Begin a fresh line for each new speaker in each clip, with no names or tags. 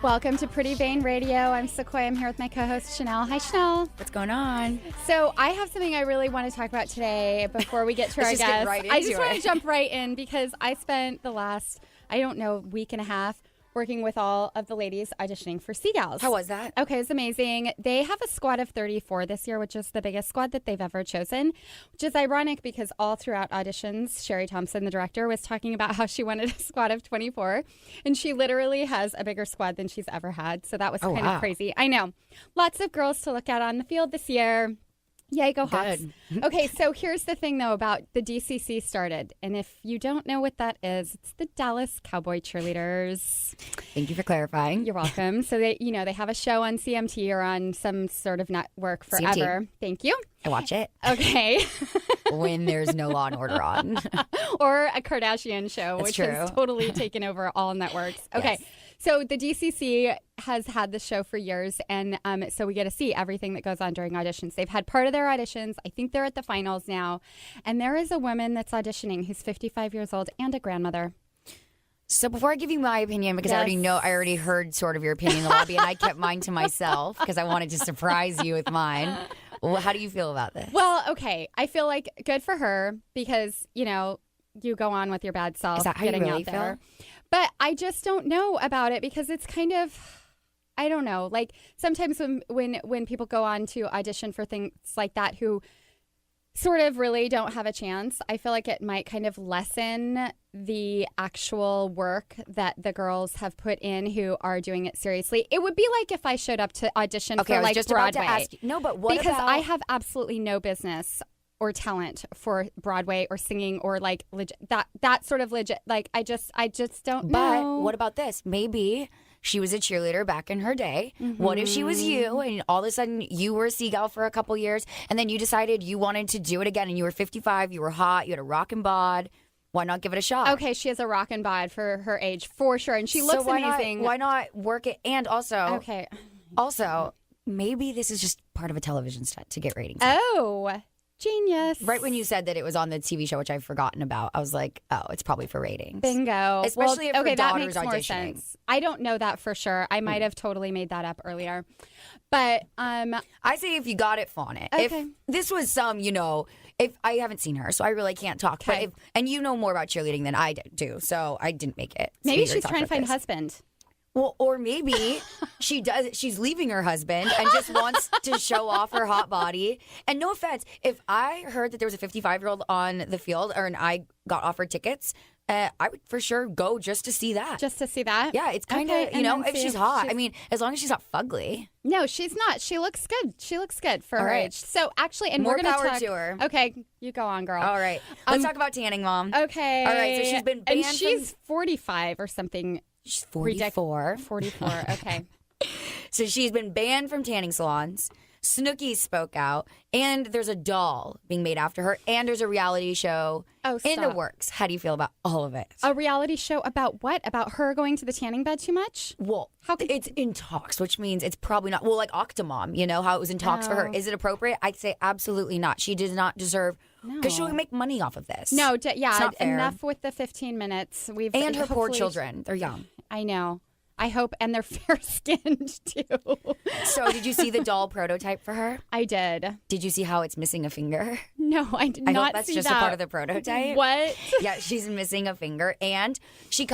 Welcome to Pretty Vain Radio. I'm Sequoia. I'm here with my co-host Chanel. Hi, Chanel.
What's going on?
So I have something I really want to talk about today before we get to our guest. I just want to jump right in because I spent the last, week and a half working with all of the ladies auditioning for Seagals.
How was that?
Okay, it's amazing. They have a squad of 34 this year, which is the biggest squad that they've ever chosen, which is ironic because all throughout auditions, Sherry Thompson, the director, was talking about how she wanted a squad of 24, and she literally has a bigger squad than she's ever had, so that was kind of crazy. I know. Lots of girls to look at on the field this year. Yay, go Hawks. Okay, so here's the thing, though, about the DCC started. And if you don't know what that is, it's the Dallas Cowboy Cheerleaders.
Thank you for clarifying.
You're welcome. So they have a show on CMT or on some sort of network forever.
CMT.
Thank you.
I watch it.
Okay.
When there's no Law and Order on.
Or a Kardashian show,
That's
which
true.
has totally taken over all networks. Okay.
Yes.
So the DCC has had the show for years, and so we get to see everything that goes on during auditions. They've had part of their auditions. I think they're at the finals now. And there is a woman that's auditioning who's 55 years old and a grandmother.
So before I give you my opinion, because I already heard sort of your opinion in the lobby, and I kept mine to myself because I wanted to surprise you with mine. Well, how do you feel about this?
Well, okay. I feel like good for her because, you go on with your bad self.
Is that how you really feel?
But I just don't know about it because it's kind of, I don't know. Like sometimes when people go on to audition for things like that who sort of really don't have a chance, I feel like it might kind of lessen the actual work that the girls have put in who are doing it seriously. It would be like if I showed up to audition for like
just
Broadway.
About to ask you, no, but what
because
about...
I have absolutely no business or talent for Broadway or singing or like that sort of legit. Like I just don't know.
But what about this? Maybe she was a cheerleader back in her day. Mm-hmm. What if she was you and all of a sudden you were a Seagull for a couple years and then you decided you wanted to do it again and you were 55, you were hot, you had a rockin' bod. Why not give it a shot?
Okay, she has a rockin' bod for her age, for sure. And she looks amazing.
Why not work it? And also, maybe this is just part of a television stunt to get ratings.
Oh, genius.
Right when you said that it was on the TV show, which I've forgotten about, I was like, oh, it's probably for ratings.
Bingo.
Especially if her daughter's
that makes more sense. I don't know that for sure. I might have totally made that up earlier. But
I say if you got it, fawn it.
Okay.
If this was some, if I haven't seen her, so I really can't talk.
Okay.
But and you know more about cheerleading than I do, so I didn't make it.
Maybe she's trying to find a husband.
Well, or maybe she's leaving her husband and just wants to show off her hot body. And no offense, if I heard that there was a 55-year-old on the field and I got offered tickets, I would for sure go just to see that.
Just to see that?
Yeah, it's kind of, if she's hot. I mean, as long as she's not fugly.
No, she's not. She looks good. She looks good for her age. So actually, and
more
we're going to
power
talk.
To her.
Okay, you go on, girl.
All right. Let's talk about tanning, Mom.
Okay.
All right, so she's been banned
and she's 45 or something.
She's 44.
44, okay.
So she's been banned from tanning salons. Snooki spoke out, and there's a doll being made after her, and there's a reality show in the works. How do you feel about all of it?
A reality show about what? About her going to the tanning bed too much?
Well, it's in talks, which means it's probably not. Well, like Octomom, how it was in talks for her. Is it appropriate? I'd say absolutely not. She does not deserve, because she'll make money off of this.
No,
it's not fair.
Enough with the 15 minutes.
And her poor children. They're young.
I know. I hope, and they're fair-skinned, too.
So did you see the doll prototype for her?
I did.
Did you see how it's missing a finger?
No, I did not see that.
I hope that's just a part of the prototype.
What?
Yeah, she's missing a finger, and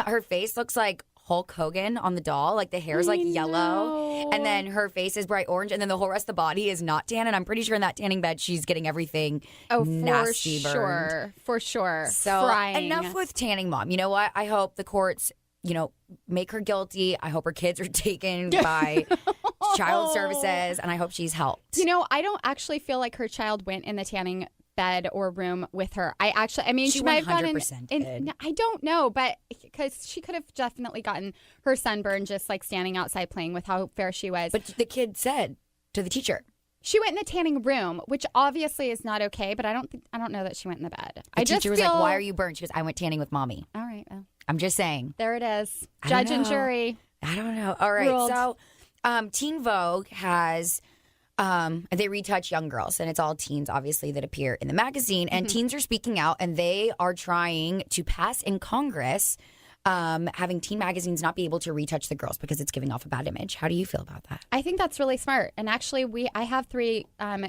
her face looks like Hulk Hogan on the doll. Like the hair's like yellow, and then her face is bright orange, and then the whole rest of the body is not tan. And I'm pretty sure in that tanning bed, she's getting everything nasty burned.
For sure.
So
Frying.
Enough with tanning, Mom. You know what? I hope the courts, make her guilty. I hope her kids are taken by child services, and I hope she's helped.
I don't actually feel like her child went in the tanning bed or room with her. She might have gotten in. I don't know, but because she could have definitely gotten her sunburn just like standing outside playing with how fair she was.
But the kid said to the teacher,
she went in the tanning room, which obviously is not okay. But I don't know that she went in the bed.
The teacher was like, "Why are you burned?" She goes, "I went tanning with mommy."
All right, well,
I'm just saying.
There it is. Judge and jury.
I don't know. All right,
ruled.
So Teen Vogue has. They retouch young girls, and it's all teens, obviously, that appear in the magazine. And teens are speaking out, and they are trying to pass in Congress having teen magazines not be able to retouch the girls because it's giving off a bad image. How do you feel about that?
I think that's really smart. And actually, I have 3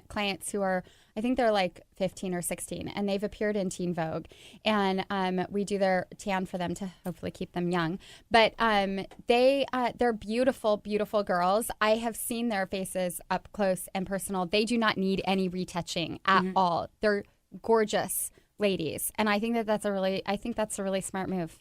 clients who are, I think they're like 15 or 16, and they've appeared in Teen Vogue. And we do their tan for them to hopefully keep them young. But they're beautiful, beautiful girls. I have seen their faces up close and personal. They do not need any retouching at all. They're gorgeous ladies. And I think that's a really smart move.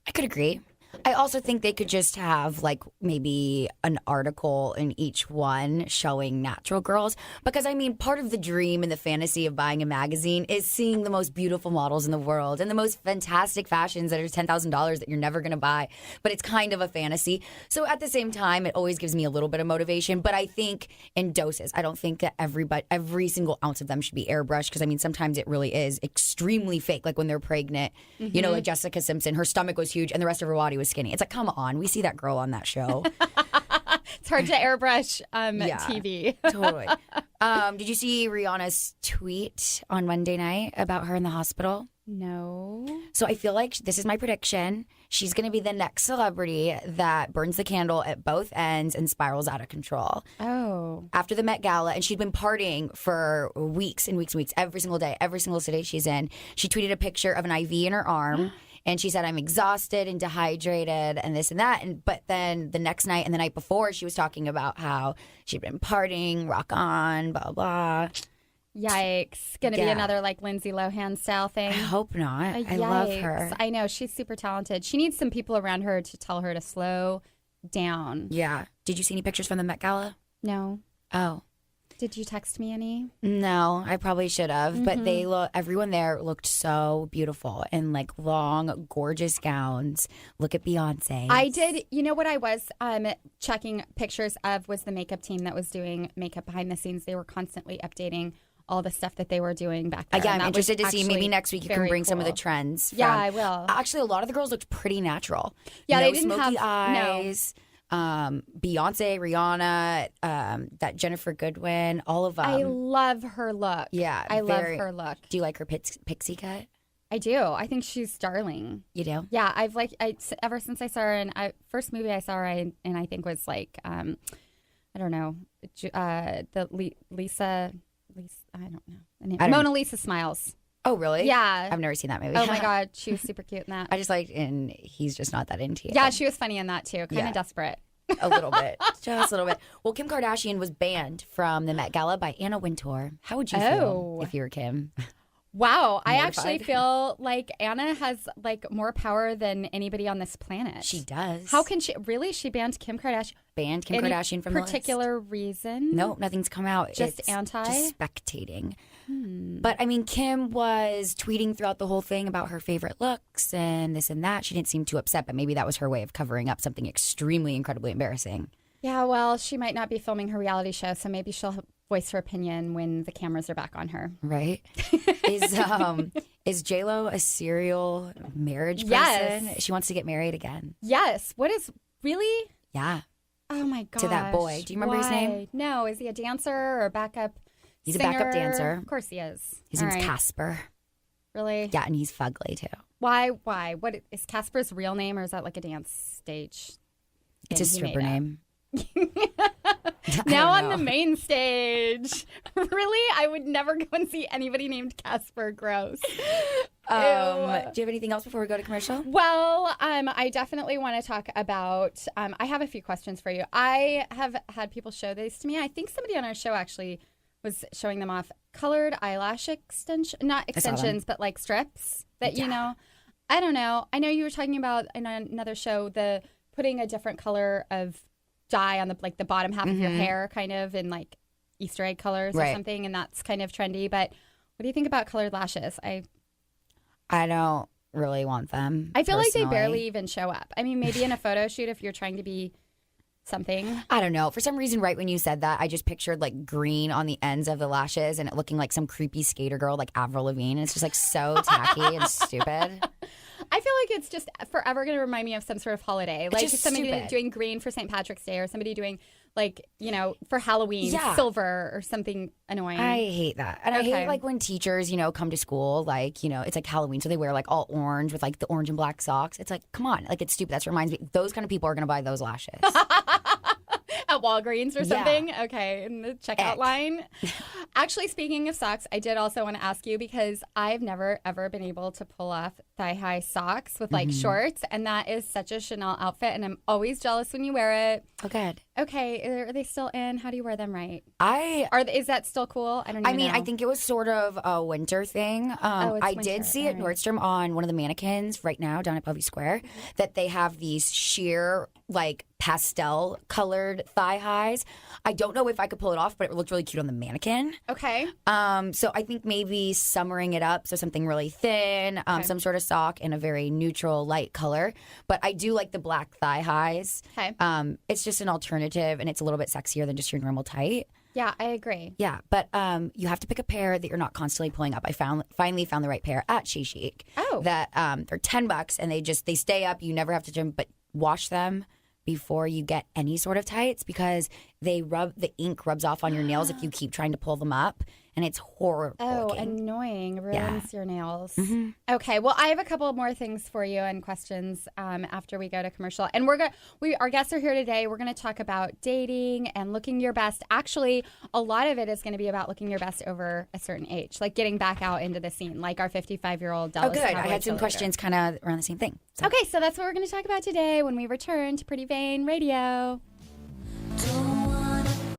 I could agree. I also think they could just have like maybe an article in each one showing natural girls. Because I mean, part of the dream and the fantasy of buying a magazine is seeing the most beautiful models in the world and the most fantastic fashions that are $10,000 that you're never going to buy. But it's kind of a fantasy. So at the same time, it always gives me a little bit of motivation. But I think in doses, I don't think that every single ounce of them should be airbrushed. Because I mean, sometimes it really is extremely fake. Like when they're pregnant, you know, like Jessica Simpson, her stomach was huge and the rest of her body was skinny. It's like, come on, we see that girl on that show.
It's hard to airbrush TV.
Totally. Did you see Rihanna's tweet on Monday night about her in the hospital?
No.
So I feel like this is my prediction. She's going to be the next celebrity that burns the candle at both ends and spirals out of control.
Oh.
After the Met Gala, and she'd been partying for weeks and weeks and weeks, every single day, every single city she's in. She tweeted a picture of an IV in her arm. And she said, I'm exhausted and dehydrated and this and that. But then the next night and the night before, she was talking about how she'd been partying, rock on, blah, blah.
Yikes. Going to be another like Lindsay Lohan style thing.
I hope not. I love her.
I know. She's super talented. She needs some people around her to tell her to slow down.
Yeah. Did you see any pictures from the Met Gala?
No.
Oh.
Did you text me any?
No, I probably should have. But everyone there looked so beautiful in like long, gorgeous gowns. Look at Beyonce.
I did. You know what I was checking pictures of was the makeup team that was doing makeup behind the scenes. They were constantly updating all the stuff that they were doing back there.
Yeah, I'm interested to see. Maybe next week you can bring some of the trends.
Yeah, I will.
Actually, a lot of the girls looked pretty natural.
Yeah,
no
they didn't
smoky
have
eyes. Beyonce, Rihanna, that Jennifer Goodwin, all of them.
I love her look.
Yeah,
I love her look.
Do you like her pixie cut?
I do. I think she's darling.
You do?
Yeah, ever since I saw her in first movie I saw her in, and I think was like I don't know, Lisa, I don't know. Mona Lisa Smiles.
Oh, really?
Yeah.
I've never seen that movie.
Oh, my God. She was super cute in that.
I just liked, and he's just not that into it.
Yeah, she was funny in that, too. Kind of desperate.
A little bit. Just a little bit. Well, Kim Kardashian was banned from the Met Gala by Anna Wintour. How would you feel if you were Kim?
Wow. I actually feel like Anna has like more power than anybody on this planet.
She does.
How can she? Really? She banned Kim Kardashian?
Banned Kim Kardashian from the list.
Particular reason?
No, nothing's come out.
Just
it's
anti?
Just spectating. But I mean, Kim was tweeting throughout the whole thing about her favorite looks and this and that. She didn't seem too upset, but maybe that was her way of covering up something extremely, incredibly embarrassing.
Yeah, well, she might not be filming her reality show, so maybe she'll voice her opinion when the cameras are back on her.
Right? Is J-Lo a serial marriage person?
Yes.
She wants to get married again.
Yes. What is, really?
Yeah.
Oh, my gosh.
To that boy. Do you remember his name?
No. Is he a dancer or a backup
He's
singer?
a backup dancer.
Of course he is.
His name's Casper.
Really?
Yeah, and he's fugly, too.
Why? What is Casper's real name, or is that like a dance stage?
It's his stripper name.
Now on the main stage. Really? I would never go and see anybody named Casper. Gross.
Do you have anything else before we go to commercial?
Well, I definitely want to talk about, I have a few questions for you. I have had people show these to me. I think somebody on our show actually was showing them off. Colored eyelash not extensions, but like strips that, you know, I don't know. I know you were talking about in another show, the putting a different color of dye on the bottom half of your hair, kind of in like Easter egg colors or something, and that's kind of trendy. But what do you think about colored lashes? I
don't really want them.
I feel like they barely even show up. I mean, maybe in a photo shoot if you're trying to be something.
I don't know. For some reason, right when you said that, I just pictured like green on the ends of the lashes and it looking like some creepy skater girl like Avril Lavigne. And it's just like so tacky and stupid.
I feel like it's just forever going to remind me of some sort of holiday. Like somebody doing green for St. Patrick's Day, or somebody doing like, for Halloween, silver or something annoying.
I hate that. And I hate like when teachers, come to school, like, it's like Halloween. So they wear like all orange with like the orange and black socks. It's like, come on. Like, it's stupid. That reminds me. Those kind of people are going to buy those lashes.
At Walgreens or something? Yeah. Okay, in the checkout line. Actually, speaking of socks, I did also want to ask you because I've never, ever been able to pull off thigh-high socks with, like, shorts, and that is such a Chanel outfit, and I'm always jealous when you wear it.
Oh, good.
Okay, are they still in? How do you wear them right? Is that still cool? I don't even know.
I think it was sort of a winter thing. I did see at Nordstrom on one of the mannequins right now down at Bellevue Square that they have these sheer, like, pastel colored thigh highs. I don't know if I could pull it off, but it looked really cute on the mannequin.
Okay.
So I think maybe summering it up, so something really thin, some sort of sock in a very neutral light color. But I do like the black thigh highs.
Okay.
It's just an alternative, and it's a little bit sexier than just your normal tight.
Yeah, I agree.
Yeah, but you have to pick a pair that you're not constantly pulling up. I finally found the right pair at She Chic.
Oh.
That they're $10, and they stay up. You never have to trim, but wash them before you get any sort of tights because the ink rubs off on your nails if you keep trying to pull them up, and it's horrible.
Oh,
looking.
Annoying. Ruins your nails. Mm-hmm. Okay, well, I have a couple more things for you and questions after we go to commercial. And our guests are here today. We're going to talk about dating and looking your best. Actually, a lot of it is going to be about looking your best over a certain age, like getting back out into the scene, like our 55-year-old Dallas.
Oh, good. I had some questions kind of around the same thing.
So. Okay, so that's what we're going to talk about today when we return to Pretty Vain Radio.